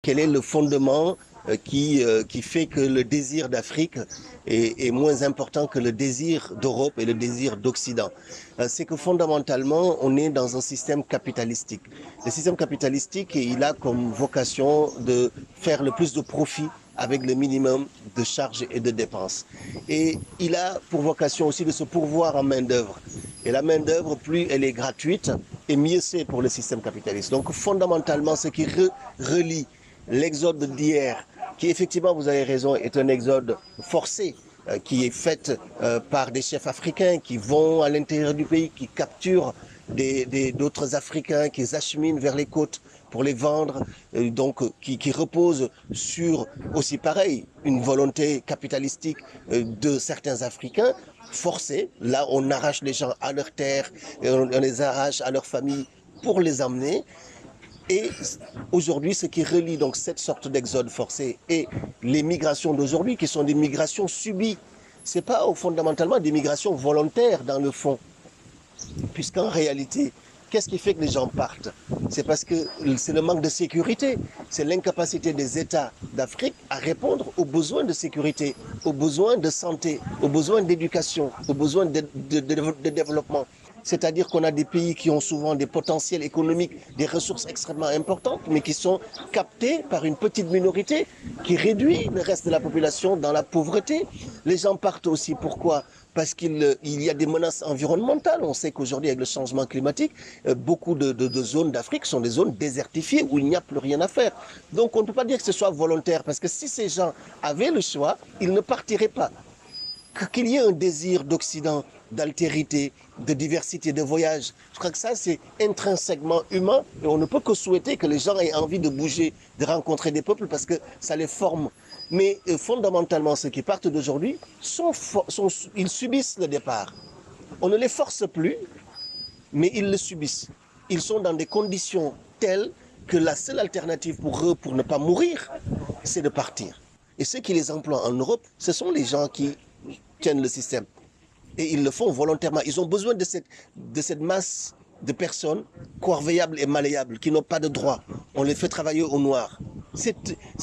Quel est le fondement qui fait que le désir d'Afrique est moins important que le désir d'Europe et le désir d'Occident? C'est que fondamentalement, on est dans un système capitalistique. Le système capitalistique, il a comme vocation de faire le plus de profit avec le minimum de charges et de dépenses. Et il a pour vocation aussi de se pourvoir en main-d'œuvre. Et la main-d'œuvre, plus elle est gratuite, et mieux c'est pour le système capitaliste. Donc fondamentalement, ce qui relie l'exode d'hier, qui effectivement, vous avez raison, est un exode forcé, qui est fait par des chefs africains qui vont à l'intérieur du pays, qui capturent d'autres Africains, qui les acheminent vers les côtes pour les vendre, donc qui repose sur aussi pareil une volonté capitalistique de certains Africains forcés. Là, on arrache les gens à leurs terres, et on les arrache à leurs familles pour les emmener. Et aujourd'hui, ce qui relie donc cette sorte d'exode forcé et les migrations d'aujourd'hui, qui sont des migrations subies, c'est pas fondamentalement des migrations volontaires dans le fond, puisqu'en réalité, qu'est-ce qui fait que les gens partent? C'est parce que c'est le manque de sécurité, c'est l'incapacité des États d'Afrique à répondre aux besoins de sécurité, aux besoins de santé, aux besoins d'éducation, aux besoins de développement. C'est-à-dire qu'on a des pays qui ont souvent des potentiels économiques, des ressources extrêmement importantes, mais qui sont captés par une petite minorité qui réduit le reste de la population dans la pauvreté. Les gens partent aussi, pourquoi? Parce qu'il y a des menaces environnementales. On sait qu'aujourd'hui, avec le changement climatique, beaucoup de zones d'Afrique sont des zones désertifiées où il n'y a plus rien à faire. Donc on ne peut pas dire que ce soit volontaire, parce que si ces gens avaient le choix, ils ne partiraient pas. Qu'il y ait un désir d'Occident, d'altérité, de diversité, de voyage, je crois que ça c'est intrinsèquement humain et on ne peut que souhaiter que les gens aient envie de bouger, de rencontrer des peuples parce que ça les forme. Mais fondamentalement, ceux qui partent d'aujourd'hui, ils subissent le départ. On ne les force plus, mais ils le subissent. Ils sont dans des conditions telles que la seule alternative pour eux, pour ne pas mourir, c'est de partir. Et ceux qui les emploient en Europe, ce sont les gens qui tiennent le système. Et ils le font volontairement. Ils ont besoin de cette masse de personnes corvéables et malléables, qui n'ont pas de droit. On les fait travailler au noir. C'est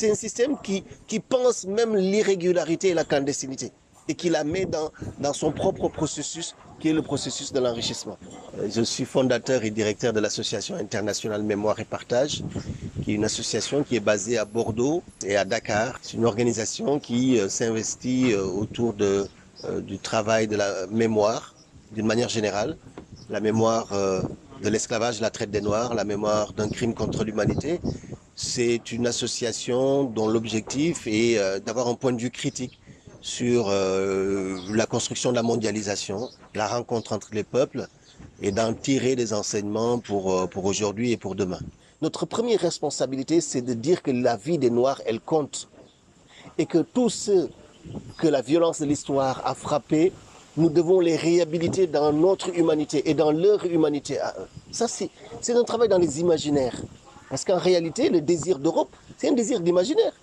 un système qui pense même l'irrégularité et la clandestinité et qui la met dans son propre processus, qui est le processus de l'enrichissement. Je suis fondateur et directeur de l'association internationale Mémoire et Partage, qui est une association qui est basée à Bordeaux et à Dakar. C'est une organisation qui s'investit autour du travail de la mémoire, d'une manière générale, la mémoire de l'esclavage, de la traite des Noirs, la mémoire d'un crime contre l'humanité. C'est une association dont l'objectif est d'avoir un point de vue critique sur la construction de la mondialisation, la rencontre entre les peuples et d'en tirer des enseignements pour aujourd'hui et pour demain. Notre première responsabilité, c'est de dire que la vie des Noirs, elle compte et que tous ceux que la violence de l'histoire a frappés, nous devons les réhabiliter dans notre humanité et dans leur humanité à eux. Ça, c'est un travail dans les imaginaires. Parce qu'en réalité, le désir d'Europe, c'est un désir d'imaginaire.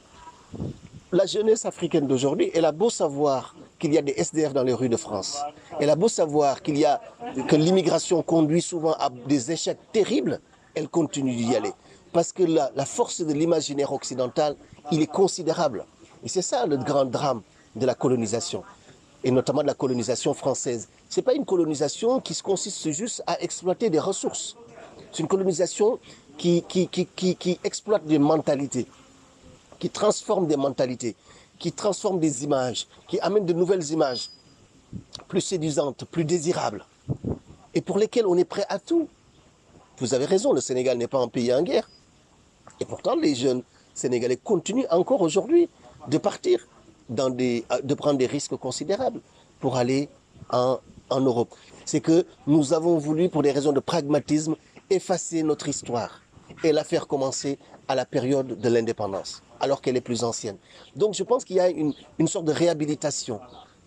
La jeunesse africaine d'aujourd'hui, elle a beau savoir qu'il y a des SDF dans les rues de France. Elle a beau savoir que l'immigration conduit souvent à des échecs terribles, elle continue d'y aller. Parce que la force de l'imaginaire occidental, il est considérable. Et c'est ça le grand drame de la colonisation, et notamment de la colonisation française. Ce n'est pas une colonisation qui consiste juste à exploiter des ressources. C'est une colonisation qui exploite des mentalités, qui transforme des mentalités, qui transforme des images, qui amène de nouvelles images, plus séduisantes, plus désirables, et pour lesquelles on est prêt à tout. Vous avez raison, le Sénégal n'est pas un pays en guerre. Et pourtant, les jeunes Sénégalais continuent encore aujourd'hui de partir, de prendre des risques considérables pour aller en Europe. C'est que nous avons voulu, pour des raisons de pragmatisme, effacer notre histoire et la faire commencer à la période de l'indépendance, alors qu'elle est plus ancienne. Donc je pense qu'il y a une sorte de réhabilitation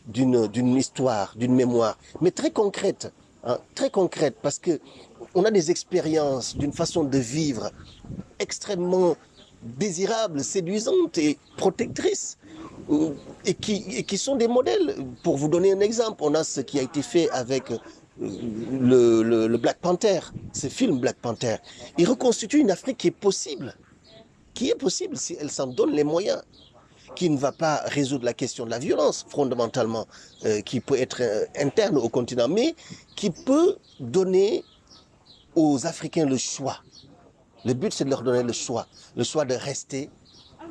d'une histoire, d'une mémoire, mais très concrète, hein, très concrète, parce qu'on a des expériences d'une façon de vivre extrêmement désirables, séduisantes et protectrices, et qui sont des modèles. Pour vous donner un exemple, on a ce qui a été fait avec le Black Panther, ce film Black Panther. Il reconstitue une Afrique qui est possible. qui est possible si elle s'en donne les moyens, qui ne va pas résoudre la question de la violence fondamentalement, qui peut être interne au continent, mais qui peut donner aux Africains le choix. Le but, c'est de leur donner le choix de rester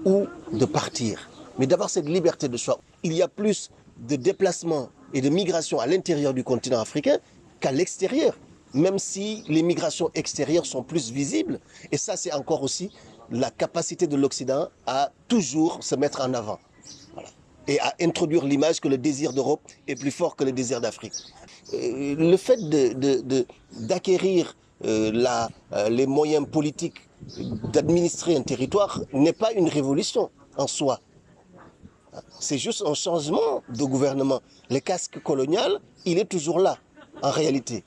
ou de partir. Mais d'avoir cette liberté de choix. Il y a plus de déplacements et de migrations à l'intérieur du continent africain qu'à l'extérieur, même si les migrations extérieures sont plus visibles. Et ça, c'est encore aussi la capacité de l'Occident à toujours se mettre en avant. Voilà. Et à introduire l'image que le désir d'Europe est plus fort que le désir d'Afrique. Le fait d'acquérir les moyens politiques d'administrer un territoire n'est pas une révolution en soi. C'est juste un changement de gouvernement. Le casque colonial, il est toujours là, en réalité.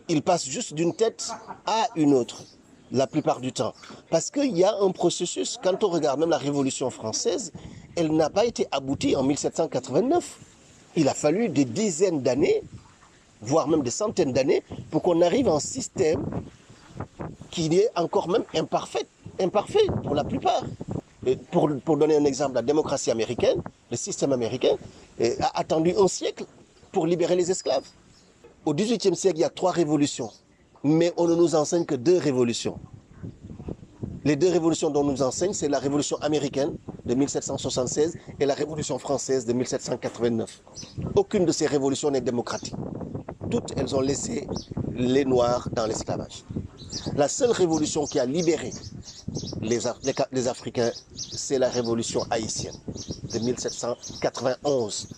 Il passe juste d'une tête à une autre, la plupart du temps. Parce qu'il y a un processus, quand on regarde même la Révolution française, elle n'a pas été aboutie en 1789. Il a fallu des dizaines d'années, voire même des centaines d'années, pour qu'on arrive à un système qui est encore même imparfait pour la plupart. Pour donner un exemple, la démocratie américaine, le système américain, a attendu un siècle pour libérer les esclaves. Au XVIIIe siècle, il y a 3 révolutions, mais on ne nous enseigne que 2 révolutions. Les 2 révolutions dont on nous enseigne, c'est la révolution américaine de 1776 et la révolution française de 1789. Aucune de ces révolutions n'est démocratique. Toutes, elles ont laissé les Noirs dans l'esclavage. La seule révolution qui a libéré les Africains, c'est la révolution haïtienne de 1791.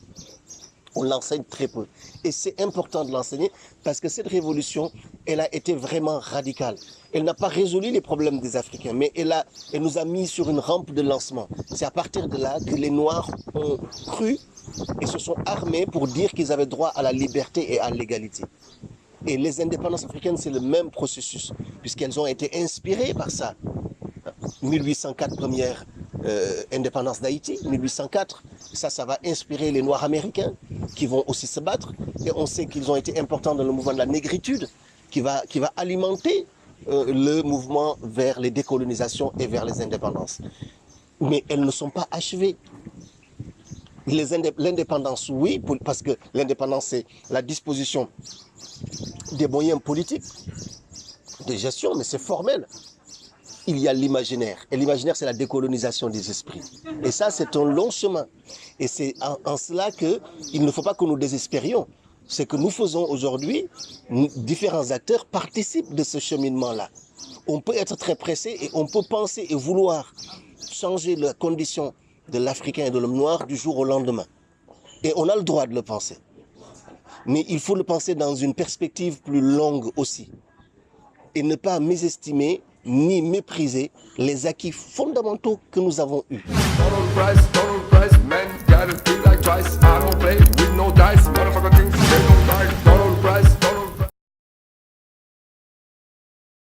On l'enseigne très peu. Et c'est important de l'enseigner parce que cette révolution, elle a été vraiment radicale. Elle n'a pas résolu les problèmes des Africains, mais elle nous a mis sur une rampe de lancement. C'est à partir de là que les Noirs ont cru et se sont armés pour dire qu'ils avaient droit à la liberté et à l'égalité. Et les indépendances africaines, c'est le même processus, puisqu'elles ont été inspirées par ça. 1804, première indépendance d'Haïti, 1804, ça va inspirer les Noirs américains qui vont aussi se battre. Et on sait qu'ils ont été importants dans le mouvement de la négritude, qui va alimenter le mouvement vers les décolonisations et vers les indépendances. Mais elles ne sont pas achevées. L'indépendance, oui, parce que l'indépendance, c'est la disposition des moyens politiques de gestion, mais c'est formel. Il y a l'imaginaire. Et l'imaginaire, c'est la décolonisation des esprits. Et ça, c'est un long chemin. Et c'est en cela qu'il ne faut pas que nous désespérions. Ce que nous faisons aujourd'hui, différents acteurs participent de ce cheminement-là. On peut être très pressé et on peut penser et vouloir changer la condition de l'Africain et de l'homme noir du jour au lendemain. Et on a le droit de le penser. Mais il faut le penser dans une perspective plus longue aussi. Et ne pas mésestimer ni mépriser les acquis fondamentaux que nous avons eus. Total price, man, gotta feel like twice. I don't play with no dice, motherfucker.